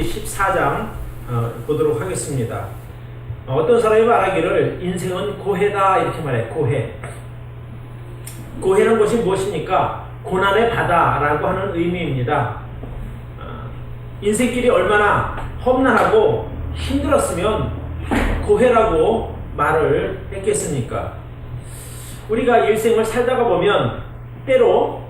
14장 보도록 하겠습니다. 어떤 사람이 말하기를 인생은 고해다 이렇게 말해요. 고해는 것이 무엇입니까? 고난의 바다라고 하는 의미입니다. 인생길이 얼마나 험난하고 힘들었으면 고해라고 말을 했겠습니까? 우리가 일생을 살다가 보면 때로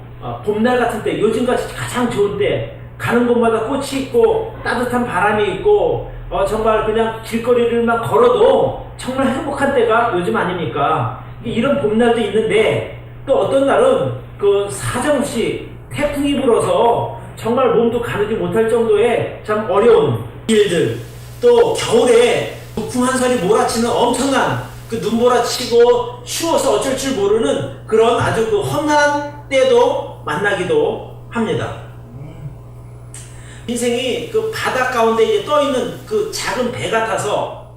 봄날 같은 때, 요즘같이 가장 좋은 때, 가는 곳마다 꽃이 있고 따뜻한 바람이 있고 정말 그냥 길거리를만 걸어도 정말 행복한 때가 요즘 아닙니까? 이런 봄날도 있는데 또 어떤 날은 그 사정없이 태풍이 불어서 정말 몸도 가누지 못할 정도의 참 어려운 일들, 또 겨울에 북풍 한설이 몰아치는 엄청난 그 눈몰아치고 추워서 어쩔 줄 모르는 그런 아주 그 험난한 때도 만나기도 합니다. 인생이 그 바다 가운데 이제 떠있는 그 작은 배 같아서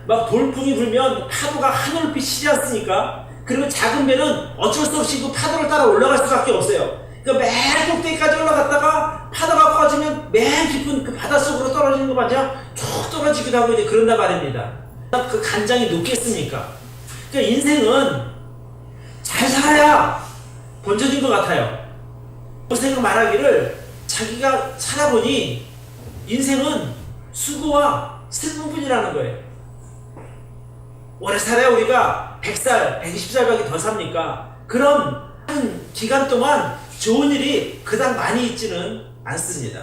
막 돌풍이 불면 파도가 하늘을 비치지 않습니까? 그리고 작은 배는 어쩔 수 없이 그 파도를 따라 올라갈 수밖에 없어요. 그러니까 맨 꼭대기까지 올라갔다가 파도가 꺼지면 맨 깊은 그 바닷속으로 떨어지는 거 마냥 쭉 떨어지기도 하고 이제 그런다 말입니다. 그 간장이 녹겠습니까? 그러니까 인생은 잘 살아야 번져진 것 같아요. 고생을 말하기를 자기가 살아보니 인생은 수고와 슬픔뿐이라는 거예요. 오래 살아야 우리가 100살, 120살밖에 더 삽니까? 그런 한 기간 동안 좋은 일이 그닥 많이 있지는 않습니다.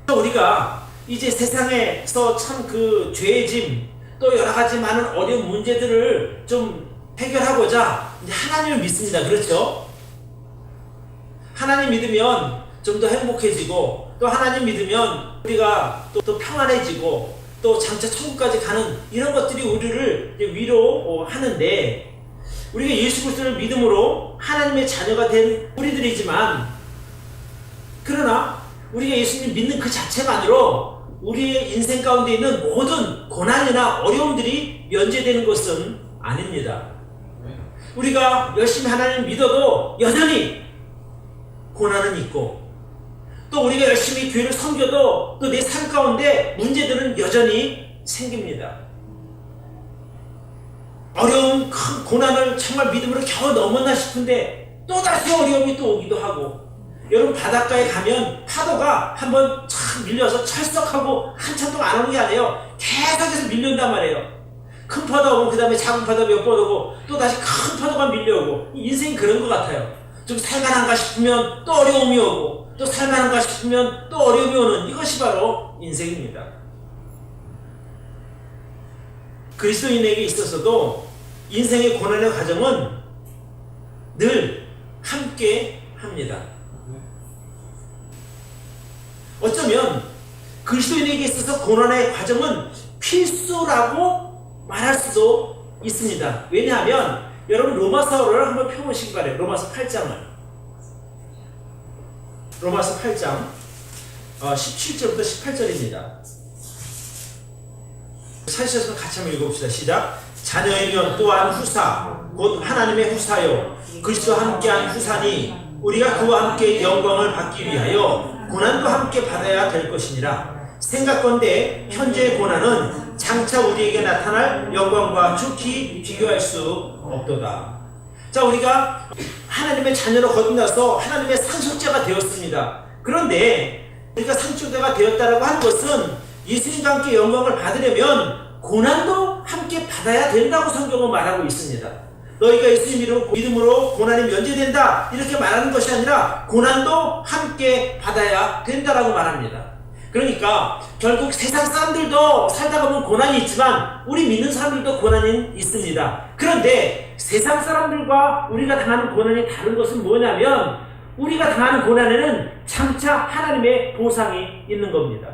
우리가 이제 세상에서 참 그 죄의 짐, 또 여러 가지 많은 어려운 문제들을 좀 해결하고자 이제 하나님을 믿습니다. 그렇죠? 하나님 믿으면 좀 더 행복해지고, 또 하나님 믿으면 우리가 또 평안해지고, 또 장차 천국까지 가는 이런 것들이 우리를 위로하는데, 우리가 예수 그리스도를 믿음으로 하나님의 자녀가 된 우리들이지만, 그러나 우리가 예수님 믿는 그 자체만으로 우리의 인생 가운데 있는 모든 고난이나 어려움들이 면제되는 것은 아닙니다. 우리가 열심히 하나님을 믿어도 여전히 고난은 있고, 또 우리가 열심히 교회를 섬겨도 또 내 삶 가운데 문제들은 여전히 생깁니다. 어려운 큰 고난을 정말 믿음으로 겨우 넘었나 싶은데 또다시 어려움이 또 오기도 하고, 여러분 바닷가에 가면 파도가 한번 촥 밀려서 철썩하고 한참 동안 안 오는 게 아니에요. 계속해서 밀려온단 말이에요. 큰 파도 오면 그 다음에 작은 파도 몇 번 오고 또 다시 큰 파도가 밀려오고, 인생이 그런 것 같아요. 좀 살만한가 싶으면 또 어려움이 오고, 또 살만한가 싶으면 또 어려움이 오는, 이것이 바로 인생입니다. 그리스도인에게 있어서도 인생의 고난의 과정은 늘 함께 합니다. 어쩌면 그리스도인에게 있어서 고난의 과정은 필수라고 말할 수도 있습니다. 왜냐하면 여러분 로마서를 한번 펴보시기 바래요. 로마서 8장을. 로마서 8장 17절부터 18절입니다. 찾으셔서 같이 한번 읽어봅시다. 시작. 자녀이면 또한 후사, 곧 하나님의 후사요 그리스도와 함께한 후사니 우리가 그와 함께 영광을 받기 위하여 고난도 함께 받아야 될 것이니라. 생각건대 현재의 고난은 장차 우리에게 나타날 영광과 좋게 비교할 수 없도다. 자, 우리가 하나님의 자녀로 거듭나서 하나님의 상속자가 되었습니다. 그런데 우리가 상속자가 되었다라고 하는 것은 예수님과 함께 영광을 받으려면 고난도 함께 받아야 된다고 성경은 말하고 있습니다. 너희가 예수님 믿음으로 고난이 면제된다 이렇게 말하는 것이 아니라 고난도 함께 받아야 된다라고 말합니다. 그러니까 결국 세상 사람들도 살다 보면 고난이 있지만 우리 믿는 사람들도 고난이 있습니다. 그런데 세상 사람들과 우리가 당하는 고난이 다른 것은 뭐냐면, 우리가 당하는 고난에는 장차 하나님의 보상이 있는 겁니다.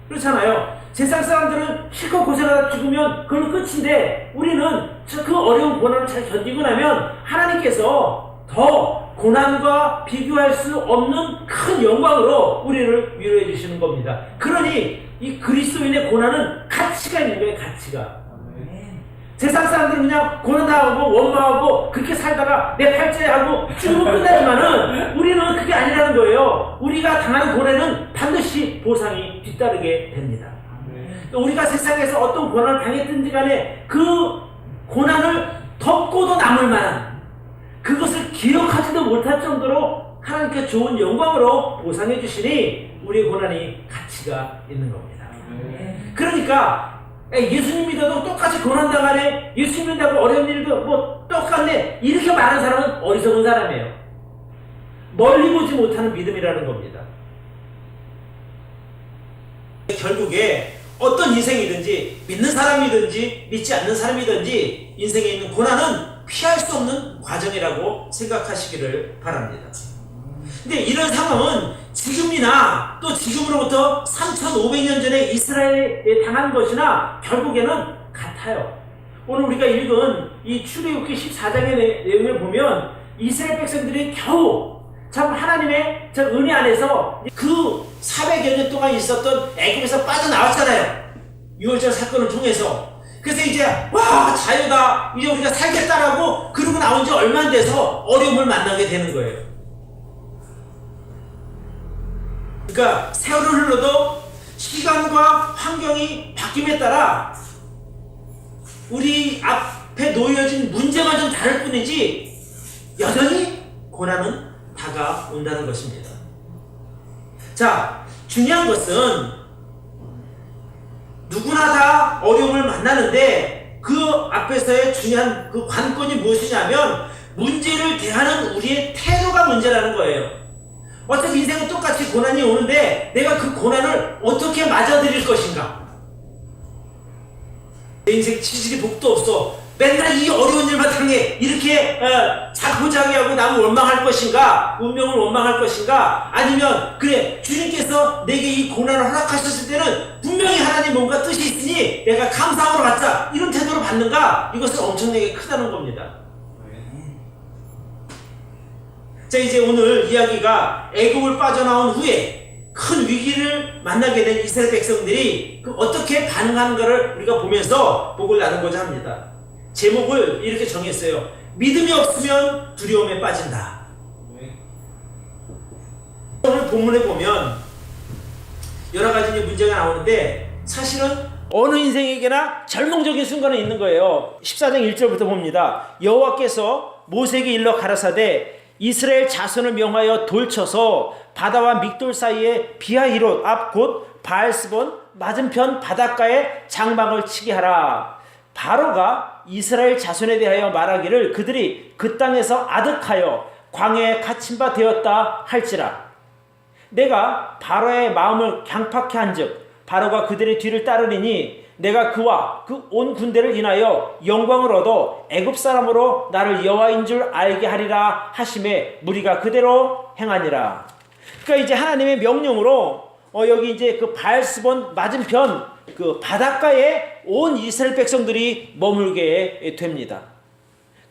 그렇잖아요. 세상 사람들은 실컷 고생하다 죽으면 그걸로 끝인데, 우리는 그 어려운 고난을 잘 견디고 나면 하나님께서 더 고난과 비교할 수 없는 큰 영광으로 우리를 위로해 주시는 겁니다. 그러니 이 그리스도인의 고난은 가치가 있는 거예요. 가치가. 세상 사람들은 그냥 고난당하고 원망하고 그렇게 살다가 내 팔자에 하고 죽으면 끝나지만은 우리는 그게 아니라는 거예요. 우리가 당하는 고난은 반드시 보상이 뒤따르게 됩니다. 우리가 세상에서 어떤 고난을 당했든지 간에 그 고난을 덮고도 남을 만한, 그것을 기억하지도 못할 정도로 하나님께 좋은 영광으로 보상해 주시니 우리의 고난이 가치가 있는 겁니다. 그러니까 예수님 믿어도 똑같이 고난당하네, 예수님 믿다고 어려운 일도 뭐 똑같네, 이렇게 말하는 사람은 어리석은 사람이에요. 멀리 보지 못하는 믿음이라는 겁니다. 결국에 어떤 인생이든지, 믿는 사람이든지 믿지 않는 사람이든지 인생에 있는 고난은 피할 수 없는 과정이라고 생각하시기를 바랍니다. 근데 이런 상황은 지금이나 또 지금으로부터 3,500년 전에 이스라엘에 당한 것이나 결국에는 같아요. 오늘 우리가 읽은 이 출애굽기 14장의 내용을 보면 이스라엘 백성들이 겨우 참 하나님의 저 은혜 안에서 그 400여 년 동안 있었던 애굽에서 빠져나왔잖아요. 6월절 사건을 통해서. 그래서 이제 와, 자유다, 이제 우리가 살겠다라고 그러고 나온 지 얼마 안 돼서 어려움을 만나게 되는 거예요. 그러니까 세월을 흘러도 시간과 환경이 바뀜에 따라 우리 앞에 놓여진 문제가 좀 다를 뿐이지 여전히 고난은 다가온다는 것입니다. 자, 중요한 것은 누구나 다 어려움을 만나는데 그 앞에서의 중요한 그 관건이 무엇이냐면 문제를 대하는 우리의 태도가 문제라는 거예요. 어차피 인생은 똑같이 고난이 오는데 내가 그 고난을 어떻게 맞아들일 것인가? 내 인생 치질이 복도 없어, 맨날 이 어려운 일만 당해, 이렇게 자포자기하고 나는 원망할 것인가? 운명을 원망할 것인가? 아니면 그래, 주님께서 내게 이 고난을 허락하셨을 때는 분명히 하나님 뭔가 뜻이 있으니 내가 감사함으로 받자, 이런 태도로 받는가? 이것은 엄청나게 크다는 겁니다. 자, 이제 오늘 이야기가 애굽을 빠져나온 후에 큰 위기를 만나게 된 이스라엘 백성들이 어떻게 반응하는가를 우리가 보면서 복을 나누고자 합니다. 제목을 이렇게 정했어요. 믿음이 없으면 두려움에 빠진다. 오늘 본문에 보면 여러 가지 문제가 나오는데 사실은 어느 인생에게나 절망적인 순간은 있는 거예요. 14장 1절부터 봅니다. 여호와께서 모세에게 일러 가라사대 이스라엘 자손을 명하여 돌쳐서 바다와 믹돌 사이에 비하히롯 앞 곧 바알스본 맞은편 바닷가에 장막을 치게 하라. 바로가 이스라엘 자손에 대하여 말하기를 그들이 그 땅에서 아득하여 광야에 갇힌 바 되었다 할지라. 내가 바로의 마음을 강팍케 한즉 바로가 그들의 뒤를 따르리니 내가 그와 그 온 군대를 인하여 영광을 얻어 애굽 사람으로 나를 여호와인 줄 알게 하리라 하심에 무리가 그대로 행하니라. 그러니까 이제 하나님의 명령으로 여기 이제 그 바알스본 맞은편 그 바닷가에 온 이스라엘 백성들이 머물게 됩니다.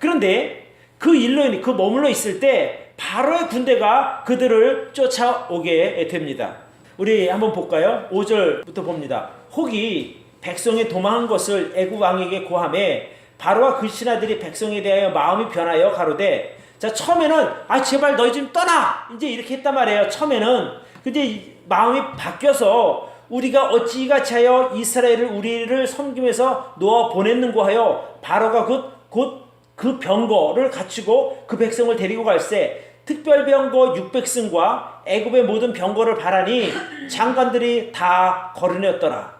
그런데 그 일로 그 머물러 있을 때 바로의 군대가 그들을 쫓아오게 됩니다. 우리 한번 볼까요? 5절부터 봅니다. 혹이 백성이 도망한 것을 애굽 왕에게 고하매 바로와 그 신하들이 백성에 대하여 마음이 변하여 가로되, 자, 처음에는 제발 너희 좀 떠나, 이제 이렇게 했단 말이에요. 처음에는. 근데 마음이 바뀌어서 우리가 어찌 이같이 하여 이스라엘을 우리를 섬김에서 놓아 보냈는고 하여 바로가 곧 그 병거를 갖추고 그 백성을 데리고 갈새 특별병거 600승과 애굽의 모든 병거를 바라니 장관들이 다 거르냈더라.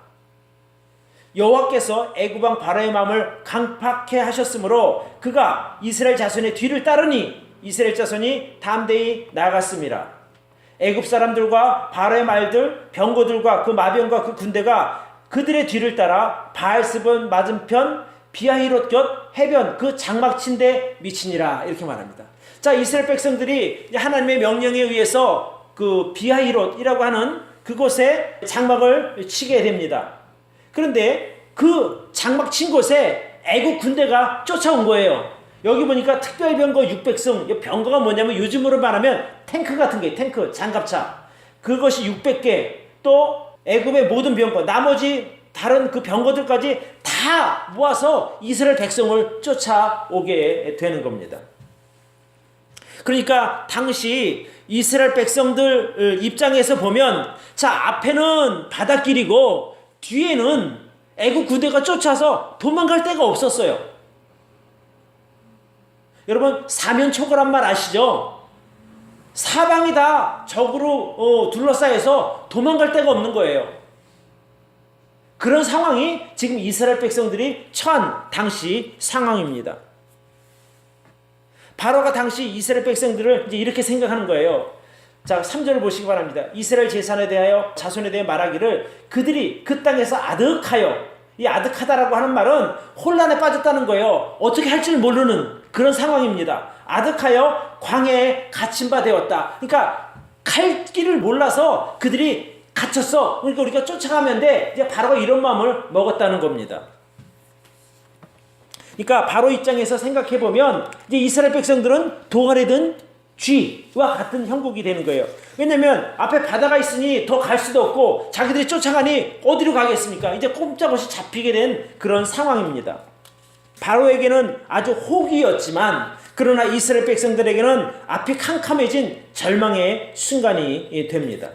여호와께서 애굽 왕 바로의 마음을 강팍해 하셨으므로 그가 이스라엘 자손의 뒤를 따르니 이스라엘 자손이 담대히 나아갔습니다. 애굽 사람들과 바로의 말들, 병거들과 그 마병과 그 군대가 그들의 뒤를 따라 바알스본 맞은편 비하히롯 곁 해변 그 장막친데 미치니라. 이렇게 말합니다. 자, 이스라엘 백성들이 하나님의 명령에 의해서 그 비하히롯이라고 하는 그곳에 장막을 치게 됩니다. 그런데 그 장막 친 곳에 애국 군대가 쫓아온 거예요. 여기 보니까 특별병거 600승, 병거가 뭐냐면 요즘으로 말하면 탱크 같은 게, 탱크, 장갑차. 그것이 600개, 또 애굽의 모든 병거, 나머지 다른 그 병거들까지 다 모아서 이스라엘 백성을 쫓아오게 되는 겁니다. 그러니까 당시 이스라엘 백성들 입장에서 보면 자, 앞에는 바닷길이고 뒤에는 애국 군대가 쫓아서 도망갈 데가 없었어요. 여러분, 사면초가란 말 아시죠? 사방이 다 적으로 둘러싸여서 도망갈 데가 없는 거예요. 그런 상황이 지금 이스라엘 백성들이 처한 당시 상황입니다. 바로가 당시 이스라엘 백성들을 이제 이렇게 생각하는 거예요. 자, 3절을 보시기 바랍니다. 이스라엘 제산에 대하여 자손에 대해 말하기를 그들이 그 땅에서 아득하여, 이 아득하다라고 하는 말은 혼란에 빠졌다는 거예요. 어떻게 할 줄 모르는 그런 상황입니다. 아득하여 광야에 갇힌 바 되었다. 그러니까 갈 길을 몰라서 그들이 갇혔어. 그러니까 우리가 쫓아가면 돼. 이제 바로가 이런 마음을 먹었다는 겁니다. 그러니까 바로 입장에서 생각해 보면 이제 이스라엘 백성들은 동아리 든 쥐와 같은 형국이 되는 거예요. 왜냐면 앞에 바다가 있으니 더 갈 수도 없고 자기들이 쫓아가니 어디로 가겠습니까? 이제 꼼짝없이 잡히게 된 그런 상황입니다. 바로에게는 아주 호기였지만 그러나 이스라엘 백성들에게는 앞이 캄캄해진 절망의 순간이 됩니다.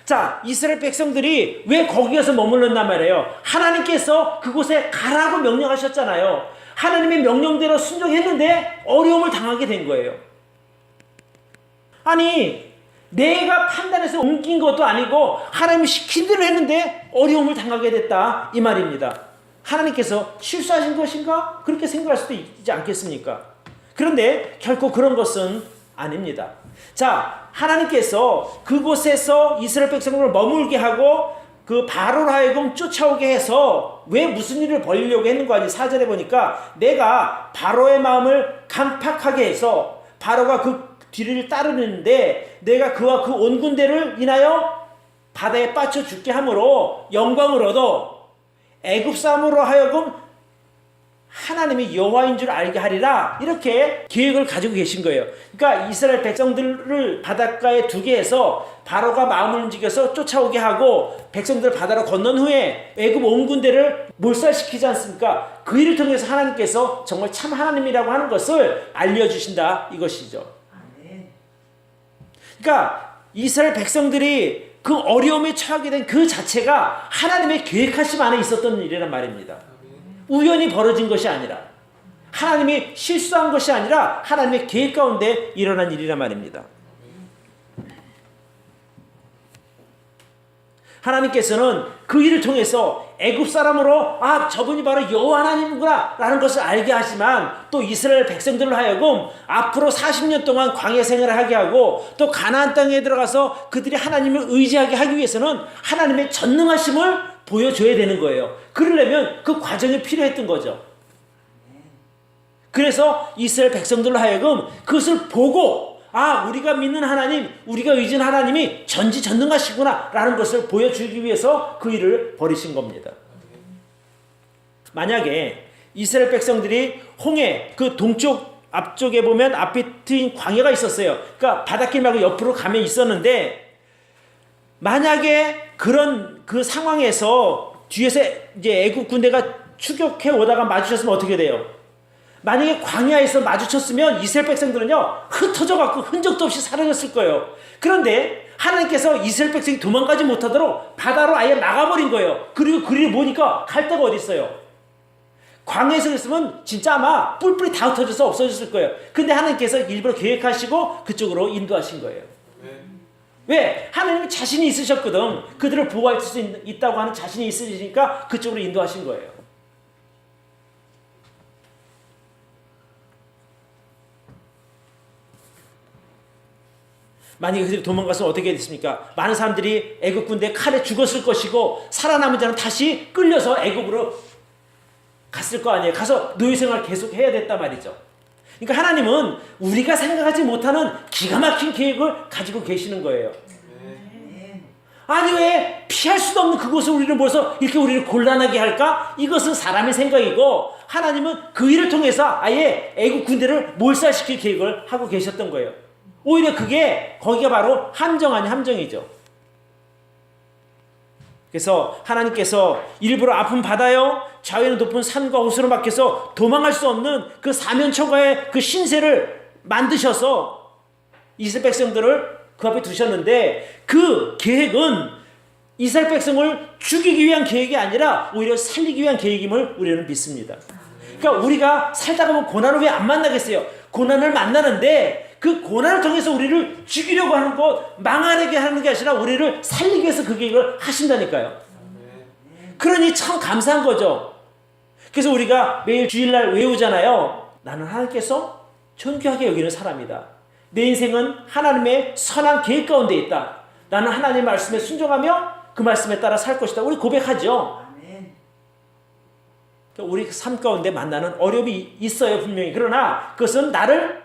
자, 이스라엘 백성들이 왜 거기 가서 머물렀단 말이에요? 하나님께서 그곳에 가라고 명령하셨잖아요. 하나님의 명령대로 순종했는데 어려움을 당하게 된 거예요. 아니, 내가 판단해서 옮긴 것도 아니고 하나님이 시킨 대로 했는데 어려움을 당하게 됐다, 이 말입니다. 하나님께서 실수하신 것인가? 그렇게 생각할 수도 있지 않겠습니까? 그런데 결코 그런 것은 아닙니다. 자, 하나님께서 그곳에서 이스라엘 백성을 머물게 하고 그 바로로 하여금 쫓아오게 해서 왜 무슨 일을 벌이려고 했는 거 아니? 4절에 보니까 내가 바로의 마음을 강팍하게 해서 바로가 그 뒤를 따르는데 내가 그와 그 온 군대를 인하여 바다에 빠져 죽게 함으로 영광을 얻어 애굽 사람으로 하여금 하나님이 여호와인 줄 알게 하리라, 이렇게 계획을 가지고 계신 거예요. 그러니까 이스라엘 백성들을 바닷가에 두게 해서 바로가 마음을 움직여서 쫓아오게 하고 백성들을 바다로 건넌 후에 애굽 온 군대를 몰살시키지 않습니까? 그 일을 통해서 하나님께서 정말 참 하나님이라고 하는 것을 알려주신다, 이것이죠. 그러니까 이스라엘 백성들이 그 어려움에 처하게 된 그 자체가 하나님의 계획하심 안에 있었던 일이란 말입니다. 우연히 벌어진 것이 아니라, 하나님이 실수한 것이 아니라 하나님의 계획 가운데 일어난 일이란 말입니다. 하나님께서는 그 일을 통해서 애굽 사람으로 저분이 바로 여호와 하나님이구나 라는 것을 알게 하지만 또 이스라엘 백성들로 하여금 앞으로 40년 동안 광야 생활을 하게 하고 또 가나안 땅에 들어가서 그들이 하나님을 의지하게 하기 위해서는 하나님의 전능하심을 보여줘야 되는 거예요. 그러려면 그 과정이 필요했던 거죠. 그래서 이스라엘 백성들로 하여금 그것을 보고 우리가 믿는 하나님, 우리가 의지하는 하나님이 전지전능하시구나 라는 것을 보여주기 위해서 그 일을 벌이신 겁니다. 만약에 이스라엘 백성들이 홍해 그 동쪽 앞쪽에 보면 앞에 트인 광야가 있었어요. 그러니까 바닷길 말고 옆으로 가면 있었는데 만약에 그런 그 상황에서 뒤에서 이제 애국 군대가 추격해 오다가 마주쳤으면 어떻게 돼요? 만약에 광야에서 마주쳤으면 이스라엘 백성들은요 흩어져갖고 흔적도 없이 사라졌을 거예요. 그런데 하나님께서 이스라엘 백성이 도망가지 못하도록 바다로 아예 막아버린 거예요. 그리고 그 일을 보니까 갈 데가 어디 있어요? 광야에서 있으면 진짜 아마 뿔뿔이 다 흩어져서 없어졌을 거예요. 근데 하나님께서 일부러 계획하시고 그쪽으로 인도하신 거예요. 왜? 하나님이 자신이 있으셨거든. 그들을 보호할 수 있다고 하는 자신이 있으시니까 그쪽으로 인도하신 거예요. 만약에 그들이 도망가서 어떻게 됐습니까? 많은 사람들이 애굽 군대 칼에 죽었을 것이고 살아남은 자는 다시 끌려서 애굽으로 갔을 거 아니에요. 가서 노예생활 계속 해야 됐단 말이죠. 그러니까 하나님은 우리가 생각하지 못하는 기가 막힌 계획을 가지고 계시는 거예요. 아니 왜 피할 수도 없는 그곳을 우리를 모여서 이렇게 우리를 곤란하게 할까? 이것은 사람의 생각이고 하나님은 그 일을 통해서 아예 애국 군대를 몰살시킬 계획을 하고 계셨던 거예요. 오히려 그게 거기가 바로 함정 아닌 함정이죠. 그래서 하나님께서 일부러 아픈 바다요 좌우에는 높은 산과 호수로 막혀서 도망갈 수 없는 그 사면초가의 그 신세를 만드셔서 이스라엘 백성들을 그 앞에 두셨는데 그 계획은 이스라엘 백성을 죽이기 위한 계획이 아니라 오히려 살리기 위한 계획임을 우리는 믿습니다. 그러니까 우리가 살다가 보면 고난을 왜 안 만나겠어요? 고난을 만나는데 그 고난을 통해서 우리를 죽이려고 하는 것, 망하게 하는 게 아니라 우리를 살리기 위해서 그 계획을 하신다니까요. 그러니 참 감사한 거죠. 그래서 우리가 매일 주일날 외우잖아요. 나는 하나님께서 존귀하게 여기는 사람이다. 내 인생은 하나님의 선한 계획 가운데 있다. 나는 하나님의 말씀에 순종하며 그 말씀에 따라 살 것이다. 우리 고백하죠. 우리 삶 가운데 만나는 어려움이 있어요, 분명히. 그러나 그것은 나를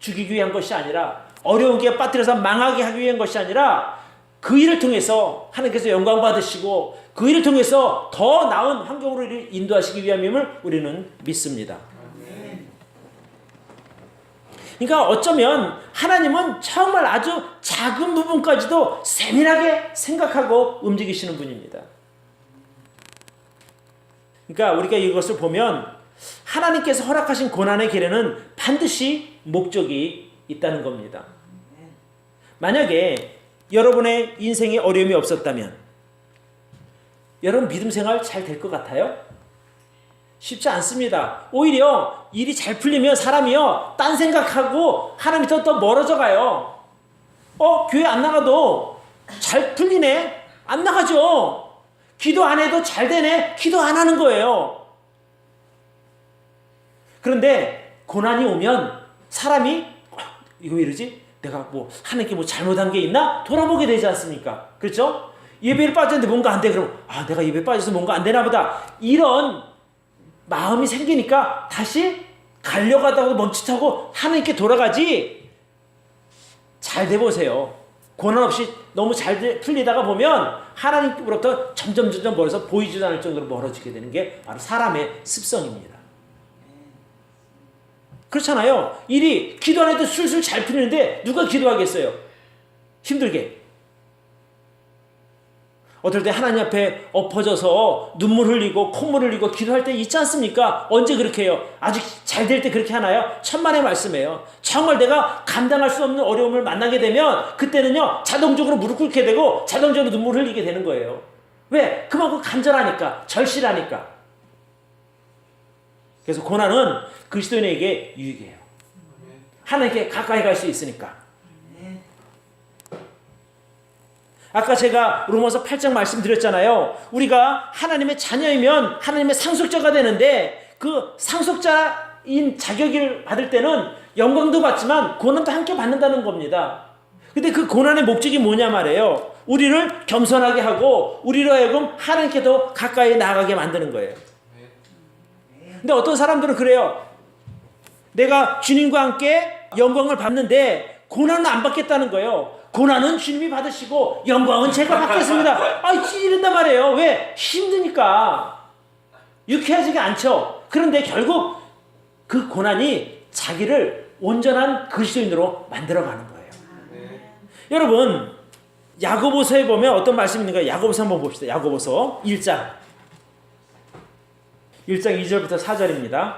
죽이기 위한 것이 아니라, 어려운 길에 빠뜨려서 망하게 하기 위한 것이 아니라, 그 일을 통해서 하나님께서 영광 받으시고 그 일을 통해서 더 나은 환경으로 인도하시기 위함임을 우리는 믿습니다. 그러니까 어쩌면 하나님은 정말 아주 작은 부분까지도 세밀하게 생각하고 움직이시는 분입니다. 그러니까 우리가 이것을 보면 하나님께서 허락하신 고난의 길에는 반드시 목적이 있다는 겁니다. 만약에 여러분의 인생에 어려움이 없었다면 여러분 믿음 생활 잘 될 것 같아요? 쉽지 않습니다. 오히려 일이 잘 풀리면 사람이요, 딴 생각하고 하나님부터 더 멀어져 가요. 교회 안 나가도 잘 풀리네? 안 나가죠. 기도 안 해도 잘 되네? 기도 안 하는 거예요. 그런데 고난이 오면 사람이 이거 왜 이러지? 내가 뭐 하나님께 뭐 잘못한 게 있나? 돌아보게 되지 않습니까? 그렇죠? 예배를 빠졌는데 뭔가 안 돼. 그럼 내가 예배 빠져서 뭔가 안 되나 보다. 이런 마음이 생기니까 다시 가려고 하다가 멈칫하고 하나님께 돌아가지. 잘 돼보세요. 고난 없이 너무 잘 풀리다가 보면 하나님으로부터 점점 멀어서 보이지도 않을 정도로 멀어지게 되는 게 바로 사람의 습성입니다. 그렇잖아요. 일이 기도 안 해도 술술 잘 풀리는데 누가 기도하겠어요? 힘들게. 어떨 때 하나님 앞에 엎어져서 눈물 흘리고 콧물 흘리고 기도할 때 있지 않습니까? 언제 그렇게 해요? 아주 잘 될 때 그렇게 하나요? 천만의 말씀이에요. 정말 내가 감당할 수 없는 어려움을 만나게 되면 그때는요, 자동적으로 무릎 꿇게 되고 자동적으로 눈물 흘리게 되는 거예요. 왜? 그만큼 간절하니까, 절실하니까. 그래서 고난은 그리스도인에게 유익이에요. 하나님께 가까이 갈 수 있으니까. 아까 제가 로마서 8장 말씀드렸잖아요. 우리가 하나님의 자녀이면 하나님의 상속자가 되는데 그 상속자인 자격을 받을 때는 영광도 받지만 고난도 함께 받는다는 겁니다. 근데 그 고난의 목적이 뭐냐 말이에요. 우리를 겸손하게 하고 우리로 하여금 하나님께 더 가까이 나아가게 만드는 거예요. 근데 어떤 사람들은 그래요. 내가 주님과 함께 영광을 받는데 고난은 안 받겠다는 거예요. 고난은 주님이 받으시고 영광은 제가 받겠습니다. 찌른단 말이에요. 왜? 힘드니까. 유쾌하지가 않죠. 그런데 결국 그 고난이 자기를 온전한 그리스도인으로 만들어가는 거예요. 여러분, 야고보서에 보면 어떤 말씀이 있는가? 야고보서 한번 봅시다. 야고보서 1장 2절부터 4절입니다.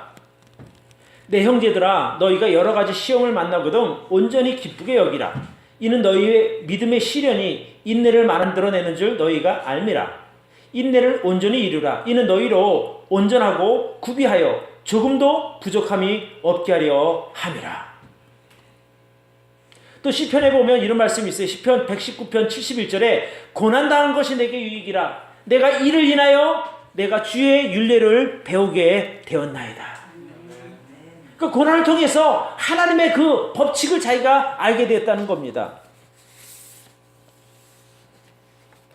내 형제들아, 너희가 여러 가지 시험을 만나거든 온전히 기쁘게 여기라. 이는 너희의 믿음의 시련이 인내를 만들어내는 줄 너희가 알미라. 인내를 온전히 이루라. 이는 너희로 온전하고 구비하여 조금도 부족함이 없게 하려 함이라. 또 시편에 보면 이런 말씀이 있어요. 시편 119편 71절에 고난당한 것이 내게 유익이라. 내가 이를 인하여 내가 주의 율례를 배우게 되었나이다. 그 고난을 통해서 하나님의 그 법칙을 자기가 알게 되었다는 겁니다.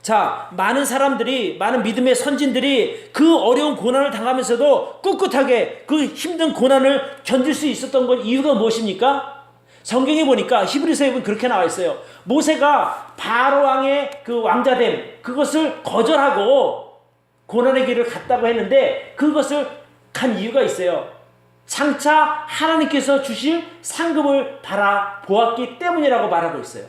자, 많은 사람들이, 많은 믿음의 선진들이 그 어려운 고난을 당하면서도 꿋꿋하게 그 힘든 고난을 견딜 수 있었던 건 이유가 무엇입니까? 성경에 보니까 히브리서에 보면 그렇게 나와 있어요. 모세가 바로 왕의 그 왕자됨, 그것을 거절하고 고난의 길을 갔다고 했는데 그것을 간 이유가 있어요. 장차 하나님께서 주실 상급을 바라보았기 때문이라고 말하고 있어요.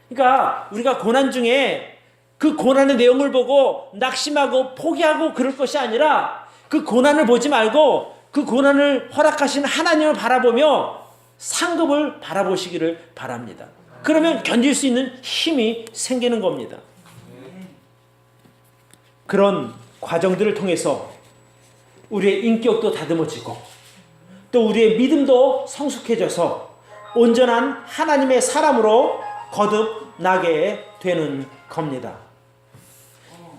그러니까 우리가 고난 중에 그 고난의 내용을 보고 낙심하고 포기하고 그럴 것이 아니라 그 고난을 보지 말고 그 고난을 허락하신 하나님을 바라보며 상급을 바라보시기를 바랍니다. 그러면 견딜 수 있는 힘이 생기는 겁니다. 그런 과정들을 통해서 우리의 인격도 다듬어지고 또 우리의 믿음도 성숙해져서 온전한 하나님의 사람으로 거듭나게 되는 겁니다.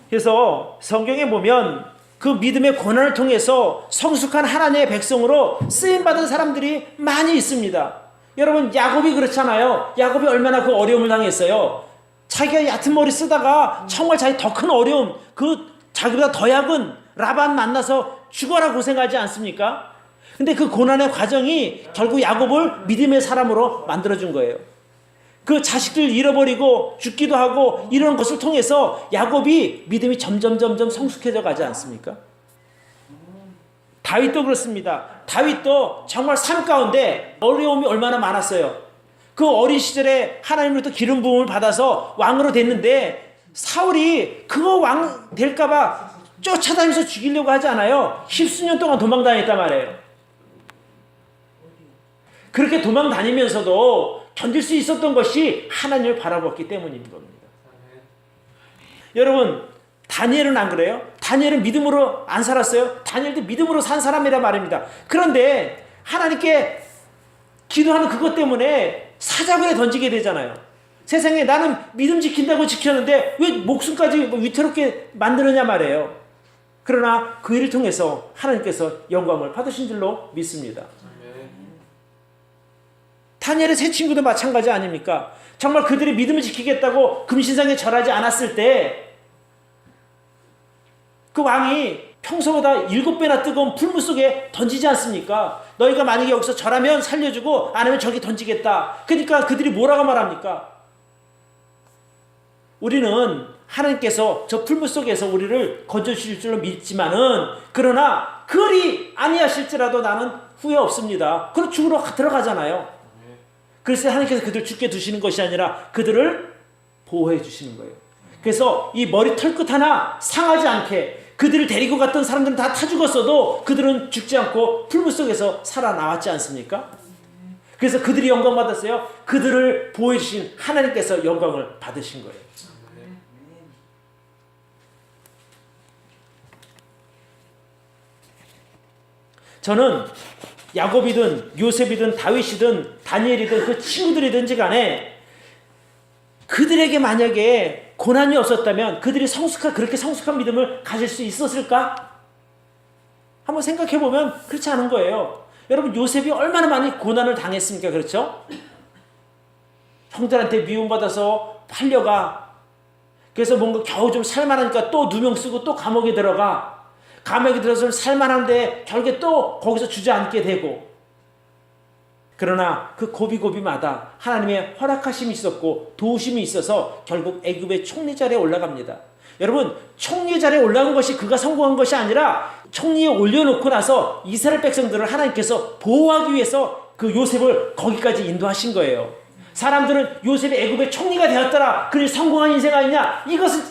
그래서 성경에 보면 그 믿음의 고난을 통해서 성숙한 하나님의 백성으로 쓰임받은 사람들이 많이 있습니다. 여러분, 야곱이 그렇잖아요. 야곱이 얼마나 그 어려움을 당했어요. 자기가 얕은 머리 쓰다가 정말 자기 더 큰 어려움, 그 자기보다 더 약은 라반 만나서 죽어라 고생하지 않습니까? 근데 그 고난의 과정이 결국 야곱을 믿음의 사람으로 만들어준 거예요. 그 자식들 잃어버리고 죽기도 하고 이런 것을 통해서 야곱이 믿음이 점점 성숙해져 가지 않습니까? 다윗도 그렇습니다. 다윗도 정말 삶 가운데 어려움이 얼마나 많았어요. 그 어린 시절에 하나님으로부터 기름 부음을 받아서 왕으로 됐는데 사울이 그거 왕 될까봐 쫓아다니면서 죽이려고 하지 않아요. 십수년 동안 도망다녔단 말이에요. 그렇게 도망다니면서도 견딜 수 있었던 것이 하나님을 바라봤기 때문인 겁니다. 여러분, 다니엘은 안 그래요? 다니엘은 믿음으로 안 살았어요? 다니엘도 믿음으로 산 사람이란 말입니다. 그런데 하나님께 기도하는 그것 때문에 사자굴에 던지게 되잖아요. 세상에 나는 믿음 지킨다고 지켰는데 왜 목숨까지 위태롭게 만드느냐 말이에요. 그러나 그 일을 통해서 하나님께서 영광을 받으신 줄로 믿습니다. 다니엘의 세 친구도 마찬가지 아닙니까? 정말 그들이 믿음을 지키겠다고 금신상에 절하지 않았을 때 그 왕이 평소보다 7배나 뜨거운 풀무 속에 던지지 않습니까? 너희가 만약에 여기서 절하면 살려주고 안 하면 저기 던지겠다. 그러니까 그들이 뭐라고 말합니까? 우리는 하나님께서 저 풀무 속에서 우리를 건져주실 줄로 믿지만은 그러나 그리 아니하실지라도 나는 후회 없습니다. 그럼 죽으러 들어가잖아요. 그래서 하나님께서 그들을 죽게 두시는 것이 아니라 그들을 보호해 주시는 거예요. 그래서 이 머리 털끝 하나 상하지 않게 그들을 데리고 갔던 사람들은 다 타 죽었어도 그들은 죽지 않고 풀무 속에서 살아나왔지 않습니까? 그래서 그들이 영광 받았어요. 그들을 보호해 주신 하나님께서 영광을 받으신 거예요. 저는 야곱이든 요셉이든 다윗이든 다니엘이든 그 친구들이든지 간에 그들에게 만약에 고난이 없었다면 그들이 그렇게 성숙한 믿음을 가질 수 있었을까? 한번 생각해 보면 그렇지 않은 거예요. 여러분, 요셉이 얼마나 많이 고난을 당했습니까? 그렇죠? 형들한테 미움받아서 팔려가. 그래서 뭔가 겨우 좀 살만하니까 또 누명 쓰고 또 감옥에 들어가. 감옥에 들어서 살만한데 결국에 또 거기서 주저앉게 되고. 그러나 그 고비고비마다 하나님의 허락하심이 있었고 도우심이 있어서 결국 애굽의 총리 자리에 올라갑니다. 여러분, 총리 자리에 올라간 것이 그가 성공한 것이 아니라 총리에 올려놓고 나서 이스라엘 백성들을 하나님께서 보호하기 위해서 그 요셉을 거기까지 인도하신 거예요. 사람들은 요셉이 애굽의 총리가 되었더라, 그래 성공한 인생 아니냐, 이것은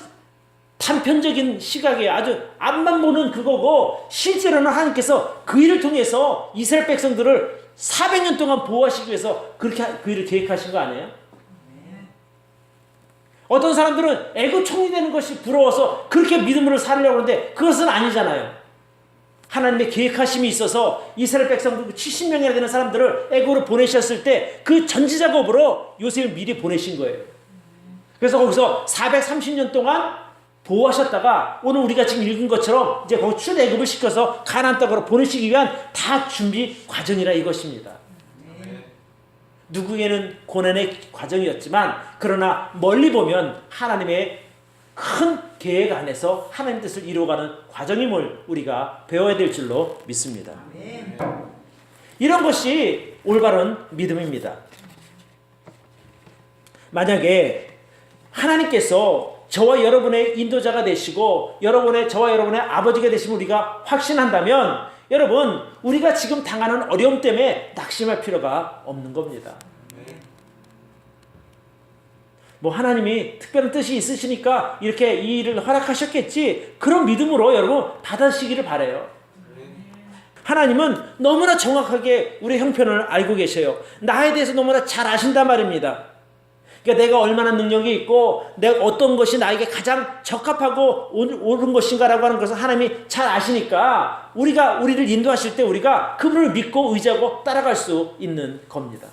단편적인 시각이에요. 아주 앞만 보는 그거고 실제로는 하나님께서 그 일을 통해서 이스라엘 백성들을 400년 동안 보호하시기 위해서 그렇게 그 일을 계획하신 거 아니에요? 어떤 사람들은 애굽 총리 되는 것이 부러워서 그렇게 믿음으로 살려고 하는데 그것은 아니잖아요. 하나님의 계획하심이 있어서 이스라엘 백성들 70명이나 되는 사람들을 애굽으로 보내셨을 때 그 전지 작업으로 요셉을 미리 보내신 거예요. 그래서 거기서 430년 동안 보호하셨다가 오늘 우리가 지금 읽은 것처럼 이제 거기 출애굽을 시켜서 가나안 땅으로 보내시기 위한 다 준비 과정이라 이것입니다. 누구에게는 고난의 과정이었지만 그러나 멀리 보면 하나님의 큰 계획 안에서 하나님 뜻을 이루어가는 과정임을 우리가 배워야 될 줄로 믿습니다. 이런 것이 올바른 믿음입니다. 만약에 하나님께서 저와 여러분의 인도자가 되시고 저와 여러분의 아버지가 되심을 우리가 확신한다면 여러분, 우리가 지금 당하는 어려움 때문에 낙심할 필요가 없는 겁니다. 뭐 하나님이 특별한 뜻이 있으시니까 이렇게 이 일을 허락하셨겠지, 그런 믿음으로 여러분 받아주시기를 바라요. 하나님은 너무나 정확하게 우리의 형편을 알고 계셔요. 나에 대해서 너무나 잘 아신단 말입니다. 그러니까 내가 얼마나 능력이 있고 내가 어떤 것이 나에게 가장 적합하고 옳은 것인가라고 하는 것을 하나님이 잘 아시니까 우리를 인도하실 때 우리가 그분을 믿고 의지하고 따라갈 수 있는 겁니다.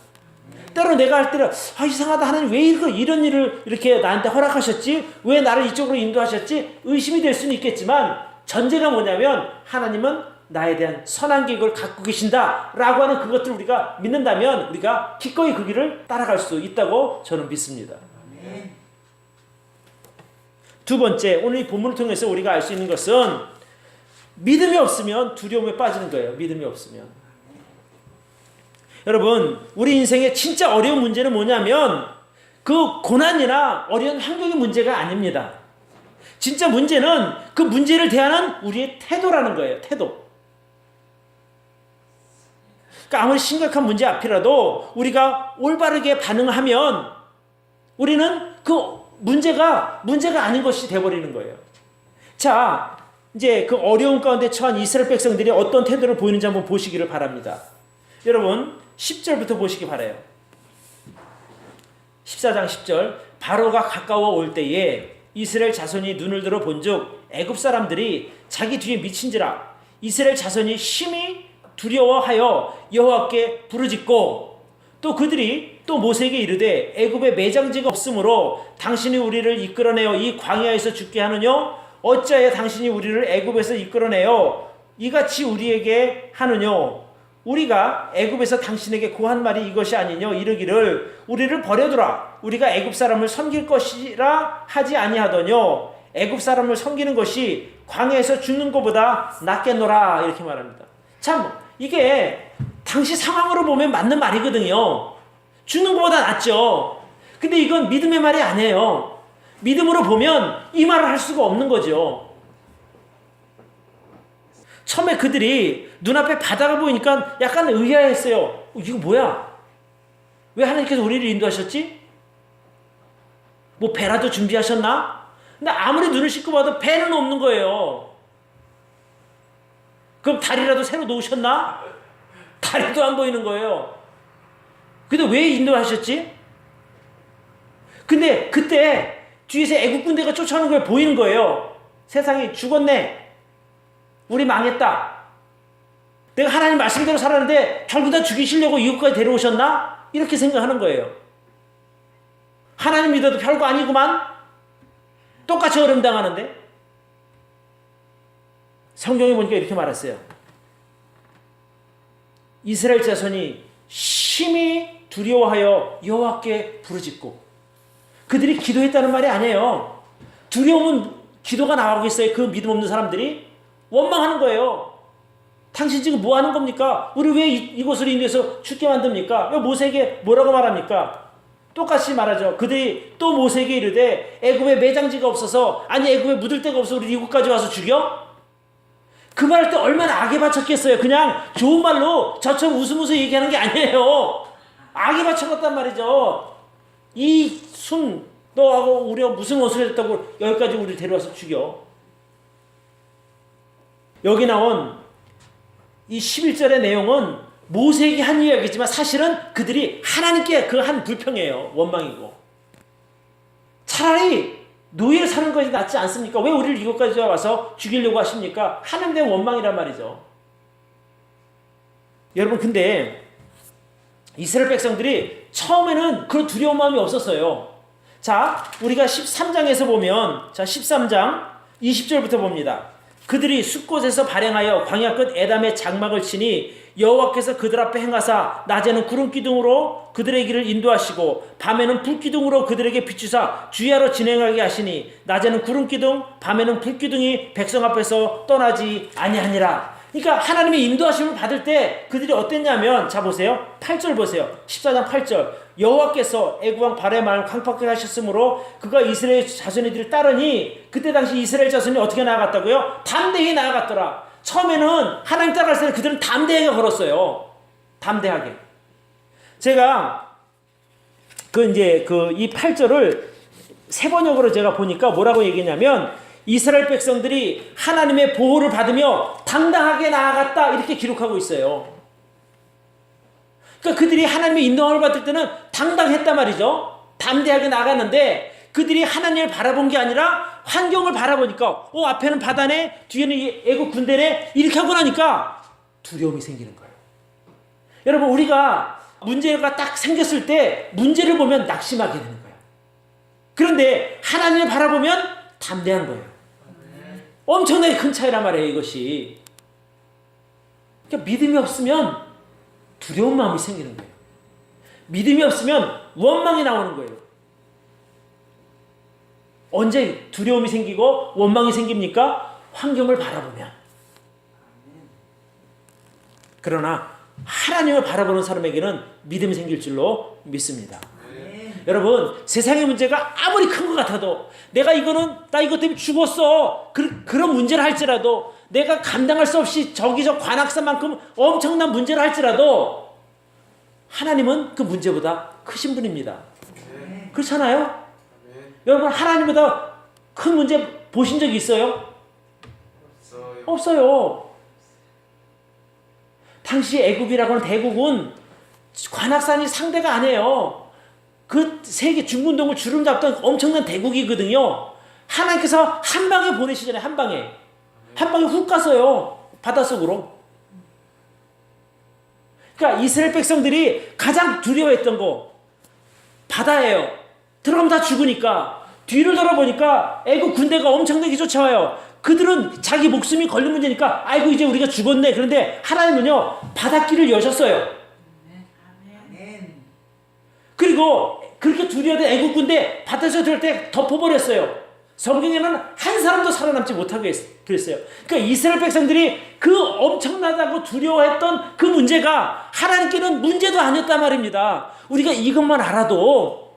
때로 내가 할 때는 이상하다, 하나님 왜 이런 일을 이렇게 나한테 허락하셨지? 왜 나를 이쪽으로 인도하셨지? 의심이 될 수는 있겠지만 전제가 뭐냐면 하나님은 나에 대한 선한 계획을 갖고 계신다라고 하는 그것들을 우리가 믿는다면 우리가 기꺼이 그 길을 따라갈 수 있다고 저는 믿습니다. 두 번째, 오늘 이 본문을 통해서 우리가 알 수 있는 것은 믿음이 없으면 두려움에 빠지는 거예요. 믿음이 없으면. 여러분, 우리 인생의 진짜 어려운 문제는 뭐냐면 그 고난이나 어려운 환경의 문제가 아닙니다. 진짜 문제는 그 문제를 대하는 우리의 태도라는 거예요. 태도. 그러니까 아무리 심각한 문제 앞이라도 우리가 올바르게 반응하면 우리는 그 문제가 아닌 것이 되어버리는 거예요. 자, 이제 그 어려운 가운데 처한 이스라엘 백성들이 어떤 태도를 보이는지 한번 보시기를 바랍니다. 여러분 10절부터 보시기 바라요. 14장 10절. 바로가 가까워 올 때에 이스라엘 자손이 눈을 들어 본즉 애굽 사람들이 자기 뒤에 미친지라 이스라엘 자손이 심히 두려워하여 여호와께 부르짖고 또 그들이 또 모세에게 이르되 애굽에 매장지가 없으므로 당신이 우리를 이끌어내어 이 광야에서 죽게 하느뇨 어찌하여 당신이 우리를 애굽에서 이끌어내어 이같이 우리에게 하느뇨 우리가 애굽에서 당신에게 고한 말이 이것이 아니뇨 이르기를 우리를 버려두라 우리가 애굽 사람을 섬길 것이라 하지 아니하더뇨 애굽 사람을 섬기는 것이 광야에서 죽는 것보다 낫겠노라 이렇게 말합니다. 참 이게 당시 상황으로 보면 맞는 말이거든요. 죽는 것보다 낫죠. 근데 이건 믿음의 말이 아니에요. 믿음으로 보면 이 말을 할 수가 없는 거죠. 처음에 그들이 눈앞에 바다가 보이니까 약간 의아했어요. 이거 뭐야? 왜 하나님께서 우리를 인도하셨지? 뭐 배라도 준비하셨나? 근데 아무리 눈을 씻고 봐도 배는 없는 거예요. 그럼 다리라도 새로 놓으셨나? 다리도 안 보이는 거예요. 근데 왜 인도하셨지? 근데 그때 뒤에서 애국 군대가 쫓아오는 걸 보이는 거예요. 세상이 죽었네. 우리 망했다. 내가 하나님 말씀대로 살았는데 결국 다 죽이시려고 이곳까지 데려오셨나? 이렇게 생각하는 거예요. 하나님 믿어도 별거 아니구만. 똑같이 어려움 당하는데. 성경에 보니까 이렇게 말했어요. 이스라엘 자손이 심히 두려워하여 여호와께 부르짖고 그들이 기도했다는 말이 아니에요. 두려움은 기도가 나오겠어요. 그 믿음 없는 사람들이 원망하는 거예요. 당신 지금 뭐 하는 겁니까? 우리 왜 이곳으로 인도해서 죽게 만듭니까? 왜 모세에게 뭐라고 말합니까? 똑같이 말하죠. 그들이 또 모세에게 이르되 애굽에 매장지가 없어서 아니 애굽에 묻을 데가 없어 우리 이곳까지 와서 죽여? 그 말할 때 얼마나 악에 바쳤겠어요. 그냥 좋은 말로 저처럼 웃으면서 얘기하는 게 아니에요. 악에 바쳐갔단 말이죠. 이 순 너하고 우리가 무슨 옷을 했다고 여기까지 우리 데려와서 죽여. 여기 나온 이 11절의 내용은 모세에게 한 이야기지만 사실은 그들이 하나님께 그 한 불평이에요. 원망이고. 차라리 노예를 사는 것이 낫지 않습니까? 왜 우리를 이곳까지 와서 죽이려고 하십니까? 하나님에 대한 원망이란 말이죠. 여러분 근데 이스라엘 백성들이 처음에는 그런 두려운 마음이 없었어요. 자, 우리가 13장에서 보면 자 13장 20절부터 봅니다. 그들이 숲곳에서 발행하여 광야 끝 에담의 장막을 치니 여호와께서 그들 앞에 행하사 낮에는 구름 기둥으로 그들의 길을 인도하시고 밤에는 불 기둥으로 그들에게 비추사 주야로 진행하게 하시니 낮에는 구름 기둥 밤에는 불 기둥이 백성 앞에서 떠나지 아니하니라. 그러니까 하나님의 인도하심을 받을 때 그들이 어땠냐면 자 보세요. 8절 보세요. 14장 8절 여호와께서 애굽왕 바로의 마음을 강팍하게 하셨으므로 그가 이스라엘 자손들을 따르니 그때 당시 이스라엘 자손이 어떻게 나아갔다고요? 담대히 나아갔더라. 처음에는 하나님 따라갈 때 그들은 담대하게 걸었어요. 담대하게. 제가 이 8절을 세 번역으로 제가 보니까 뭐라고 얘기했냐면 이스라엘 백성들이 하나님의 보호를 받으며 당당하게 나아갔다 이렇게 기록하고 있어요. 그러니까 그들이 하나님의 인도함을 받을 때는 당당했단 말이죠. 담대하게 나갔는데 그들이 하나님을 바라본 게 아니라 환경을 바라보니까 앞에는 바다네, 뒤에는 애국 군대네 이렇게 하고 나니까 두려움이 생기는 거예요. 여러분, 우리가 문제가 딱 생겼을 때 문제를 보면 낙심하게 되는 거예요. 그런데 하나님을 바라보면 담대한 거예요. 엄청나게 큰 차이란 말이에요, 이것이. 그러니까 믿음이 없으면 두려운 마음이 생기는 거예요. 믿음이 없으면 원망이 나오는 거예요. 언제 두려움이 생기고 원망이 생깁니까? 환경을 바라보면. 그러나 하나님을 바라보는 사람에게는 믿음이 생길 줄로 믿습니다. 여러분, 세상의 문제가 아무리 큰 것 같아도 나 이것 때문에 죽었어. 그런 문제를 할지라도 내가 감당할 수 없이 저기저 관악산만큼 엄청난 문제를 할지라도 하나님은 그 문제보다 크신 분입니다. 그렇잖아요? 여러분, 하나님보다 큰 문제 보신 적이 있어요? 없어요. 당시 애굽이라고 하는 대국은 관악산이 상대가 아니에요. 그 세계 중근동을 주름잡던 엄청난 대국이거든요. 하나님께서 한 방에 보내시잖아요. 한 방에 훅 갔어요. 바닷속으로. 그러니까 이스라엘 백성들이 가장 두려워했던 거 바다예요. 들어가면 다 죽으니까. 뒤를 돌아보니까 애국 군대가 엄청나게 쫓아와요. 그들은 자기 목숨이 걸린 문제니까 아이고 이제 우리가 죽었네. 그런데 하나님은요 바닷길을 여셨어요. 그리고 그렇게 두려워된 애국 군대 바다에서 들을 때 덮어버렸어요. 성경에는 한 사람도 살아남지 못하게 그랬어요. 그러니까 이스라엘 백성들이 그 엄청나다고 두려워했던 그 문제가 하나님께는 문제도 아니었단 말입니다. 우리가 이것만 알아도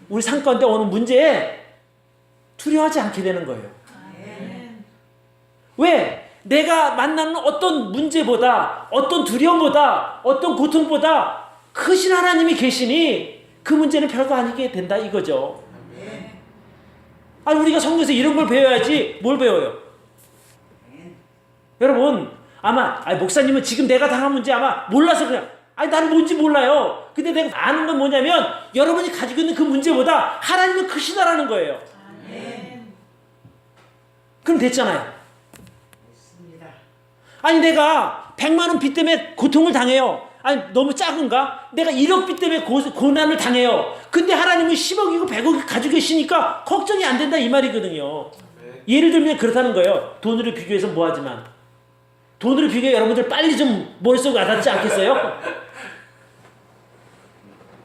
우리 삶 가운데 오는 문제에 두려워하지 않게 되는 거예요. 왜? 내가 만나는 어떤 문제보다, 어떤 두려움보다, 어떤 고통보다 크신 하나님이 계시니 그 문제는 별거 아니게 된다 이거죠. 아니, 우리가 성경에서 이런 걸 배워야지 뭘 배워요? 여러분, 아마 목사님은 지금 내가 당한 문제 아마 몰라서 그냥 나는 뭔지 몰라요. 근데 내가 아는 건 뭐냐면 여러분이 가지고 있는 그 문제보다 하나님은 크시다라는 거예요. 그럼 됐잖아요. 아니, 내가 100만 원 빚 때문에 고통을 당해요. 아니, 너무 작은가? 내가 1억 빚 때문에 고난을 당해요. 근데 하나님은 10억이고 100억이 가지고 계시니까 걱정이 안 된다 이 말이거든요. 예를 들면 그렇다는 거예요. 돈으로 비교해서 뭐하지만 돈으로 비교해 여러분들 빨리 좀 머릿속에 와닿지 않겠어요?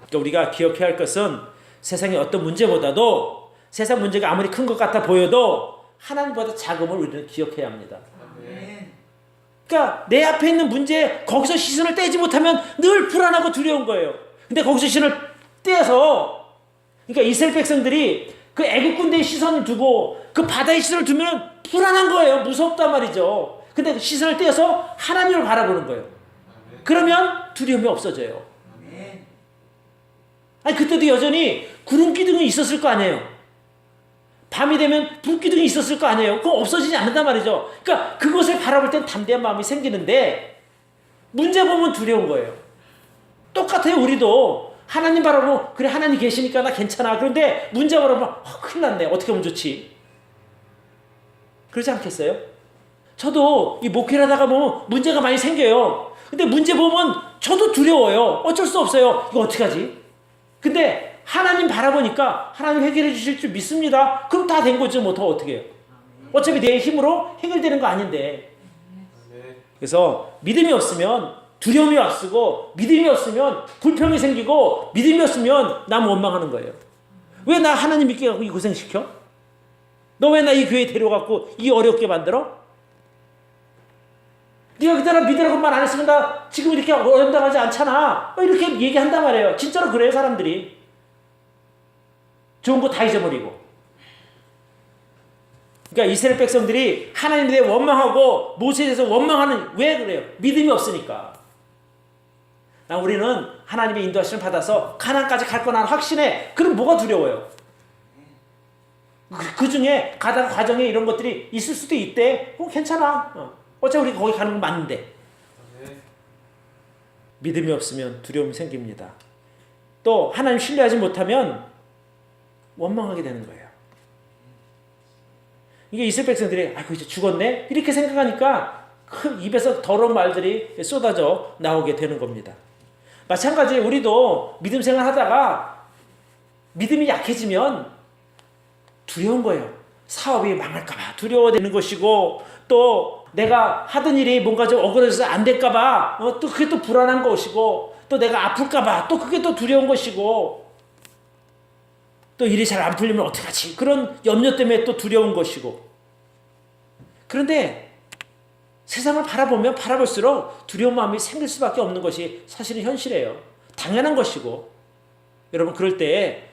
그러니까 우리가 기억해야 할 것은 세상의 어떤 문제보다도 세상 문제가 아무리 큰 것 같아 보여도 하나님보다 작음을 우리는 기억해야 합니다. 그러니까 내 앞에 있는 문제 거기서 시선을 떼지 못하면 늘 불안하고 두려운 거예요. 근데 거기서 시선을 떼서 그러니까 이스라엘 백성들이 그 애국 군대의 시선을 두고 그 바다의 시선을 두면 불안한 거예요. 무섭단 말이죠. 근데 시선을 떼서 하나님을 바라보는 거예요. 그러면 두려움이 없어져요. 아니, 그때도 여전히 구름 기둥이 있었을 거 아니에요. 밤이 되면 불기둥이 있었을 거 아니에요. 그거 없어지지 않는단 말이죠. 그러니까 그것을 바라볼 땐 담대한 마음이 생기는데 문제 보면 두려운 거예요. 똑같아요. 우리도 하나님 바라보면 그래 하나님 계시니까 나 괜찮아. 그런데 문제 바라보면 큰일 났네. 어떻게 하면 좋지? 그러지 않겠어요? 저도 이 목회를 하다가 보면 문제가 많이 생겨요. 근데 문제 보면 저도 두려워요. 어쩔 수 없어요. 이거 어떻게 하지? 근데 하나님 바라보니까 하나님 해결해 주실 줄 믿습니다. 그럼 다 된 거죠. 뭐 더 어떻게 해요? 어차피 내 힘으로 해결되는 거 아닌데. 그래서 믿음이 없으면 두려움이 앞서고 믿음이 없으면 불평이 생기고 믿음이 없으면 남 원망하는 거예요. 왜 나 하나님 믿게 하고 이 고생시켜? 너 왜 나 이 교회에 데려갖고 이 어렵게 만들어? 네가 그때나 믿으라고 말 안 했으면 나 지금 이렇게 어렵다하지 않잖아. 이렇게 얘기한단 말이에요. 진짜로 그래요, 사람들이. 좋은 거 다 잊어버리고. 그러니까 이스라엘 백성들이 하나님에 대해 원망하고 모세에 대해서 원망하는 왜 그래요? 믿음이 없으니까. 우리는 하나님의 인도하심을 받아서 가나안까지 갈 거라는 확신에 그럼 뭐가 두려워요? 그 중에 가다가 과정에 이런 것들이 있을 수도 있대. 괜찮아. 어차피 우리 거기 가는 건 맞는데. 믿음이 없으면 두려움이 생깁니다. 또 하나님 신뢰하지 못하면 원망하게 되는 거예요. 이게 이스라엘 백성들이 아이고 이제 죽었네 이렇게 생각하니까 큰 입에서 더러운 말들이 쏟아져 나오게 되는 겁니다. 마찬가지에 우리도 믿음 생활하다가 믿음이 약해지면 두려운 거예요. 사업이 망할까봐 두려워되는 것이고, 또 내가 하던 일이 뭔가 좀 어그러져서 안 될까봐 또 그게 또 불안한 것이고, 또 내가 아플까봐 또 그게 또 두려운 것이고, 또 일이 잘 안 풀리면 어떡하지? 그런 염려 때문에 또 두려운 것이고. 그런데 세상을 바라보면 바라볼수록 두려운 마음이 생길 수밖에 없는 것이 사실은 현실이에요. 당연한 것이고. 여러분 그럴 때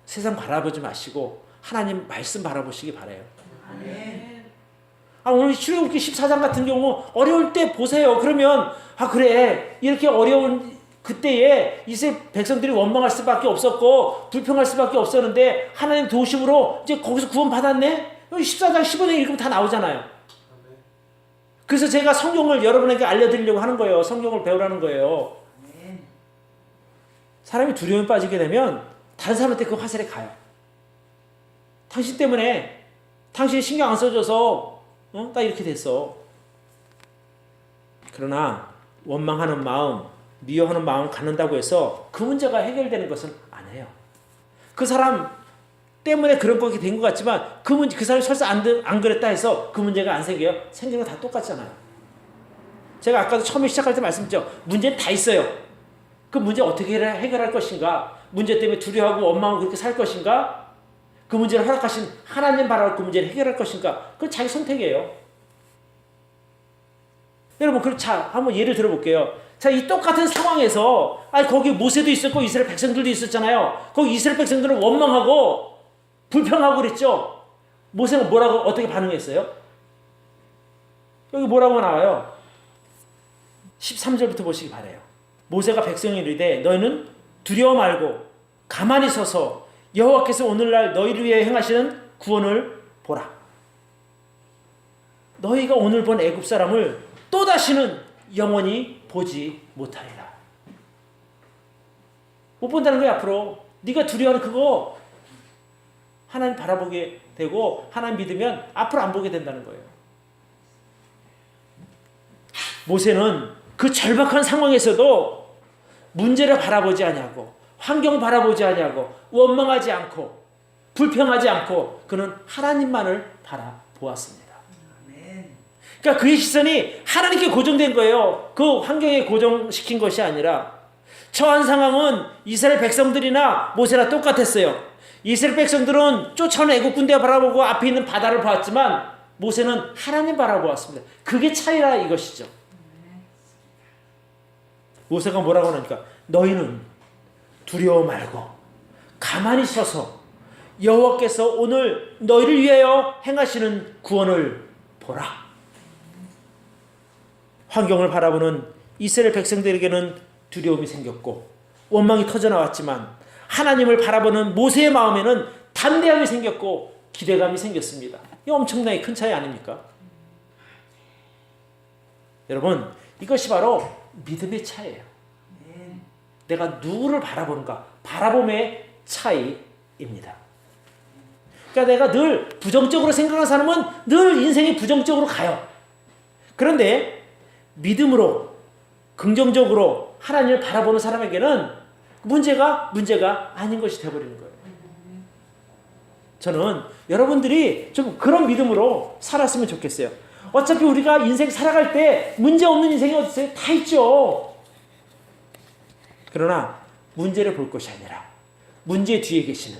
세상 바라보지 마시고 하나님 말씀 바라보시기 바라요. 오늘 출애굽기 14장 같은 경우 어려울 때 보세요. 그러면 그래 이렇게 어려운 그때에 이스라엘 백성들이 원망할 수밖에 없었고 불평할 수밖에 없었는데 하나님 도우심으로 이제 거기서 구원 받았네. 14장 15장 읽으면 다 나오잖아요. 그래서 제가 성경을 여러분에게 알려드리려고 하는 거예요. 성경을 배우라는 거예요. 사람이 두려움에 빠지게 되면 다른 사람한테 그 화살이 가요. 당신 때문에 당신이 신경 안 써줘서 나 이렇게 됐어. 그러나 원망하는 마음, 미워하는 마음 갖는다고 해서 그 문제가 해결되는 것은 아니에요. 그 사람 때문에 그런 거게 된 것 같지만 그 사람이 설사 안 그랬다 해서 그 문제가 안 생겨요? 생기는 거 다 똑같잖아요. 제가 아까도 처음에 시작할 때 말씀드렸죠. 문제는 다 있어요. 그 문제 어떻게 해결할 것인가? 문제 때문에 두려워하고 원망하고 그렇게 살 것인가? 그 문제를 허락하신 하나님 바라볼 그 문제를 해결할 것인가? 그건 자기 선택이에요. 여러분, 한번 예를 들어볼게요. 자, 이 똑같은 상황에서, 거기 모세도 있었고 이스라엘 백성들도 있었잖아요. 거기 이스라엘 백성들은 원망하고 불평하고 그랬죠. 모세는 어떻게 반응했어요? 여기 뭐라고 나와요? 13절부터 보시기 바라요. 모세가 백성에 이르되 너희는 두려워 말고 가만히 서서 여호와께서 오늘날 너희를 위해 행하시는 구원을 보라. 너희가 오늘 본 애굽 사람을 또다시는 영원히 보지 못하리라. 못 본다는 거야. 앞으로 네가 두려워하는 그거 하나님 바라보게 되고 하나님 믿으면 앞으로 안 보게 된다는 거예요. 모세는 그 절박한 상황에서도 문제를 바라보지 아니하고 환경 바라보지 아니하고 원망하지 않고 불평하지 않고 그는 하나님만을 바라보았습니다. 그러니까 그의 시선이 하나님께 고정된 거예요. 그 환경에 고정시킨 것이 아니라. 처한 상황은 이스라엘 백성들이나 모세나 똑같았어요. 이스라엘 백성들은 쫓아오는 애국 군대 바라보고 앞에 있는 바다를 보았지만 모세는 하나님 바라보았습니다. 그게 차이라 이것이죠. 모세가 뭐라고 하니까 너희는 두려워 말고 가만히 서서 여호와께서 오늘 너희를 위하여 행하시는 구원을 보라. 환경을 바라보는 이스라엘 백성들에게는 두려움이 생겼고 원망이 터져나왔지만 하나님을 바라보는 모세의 마음에는 담대함이 생겼고 기대감이 생겼습니다. 이 엄청나게 큰 차이 아닙니까? 여러분, 이것이 바로 믿음의 차이예요. 내가 누구를 바라보는가, 바라봄의 차이입니다. 그러니까 내가 늘 부정적으로 생각하는 사람은 늘 인생이 부정적으로 가요. 그런데 믿음으로 긍정적으로 하나님을 바라보는 사람에게는 문제가 아닌 것이 되어버리는 거예요. 저는 여러분들이 좀 그런 믿음으로 살았으면 좋겠어요. 어차피 우리가 인생 살아갈 때 문제 없는 인생이 어디 있어요? 다 있죠. 그러나 문제를 볼 것이 아니라 문제 뒤에 계시는,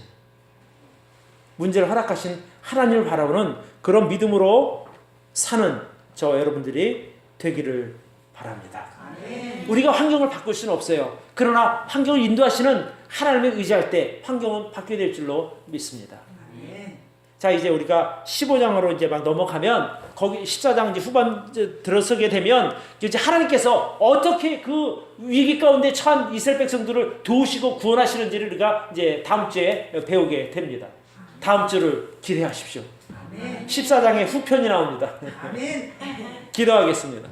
문제를 허락하신 하나님을 바라보는 그런 믿음으로 사는 저 여러분들이 되기를 바랍니다. 우리가 환경을 바꿀 수는 없어요. 그러나 환경을 인도하시는 하나님을 의지할 때 환경은 바뀌게 될 줄로 믿습니다. 자, 이제 우리가 15장으로 이제 막 넘어가면 거기 14장 이제 후반 들어서게 되면 이제 하나님께서 어떻게 그 위기 가운데 처한 이스라엘 백성들을 도우시고 구원하시는지를 우리가 이제 다음 주에 배우게 됩니다. 다음 주를 기대하십시오. 아멘. 14장의 후편이 나옵니다. 아멘. 기도하겠습니다.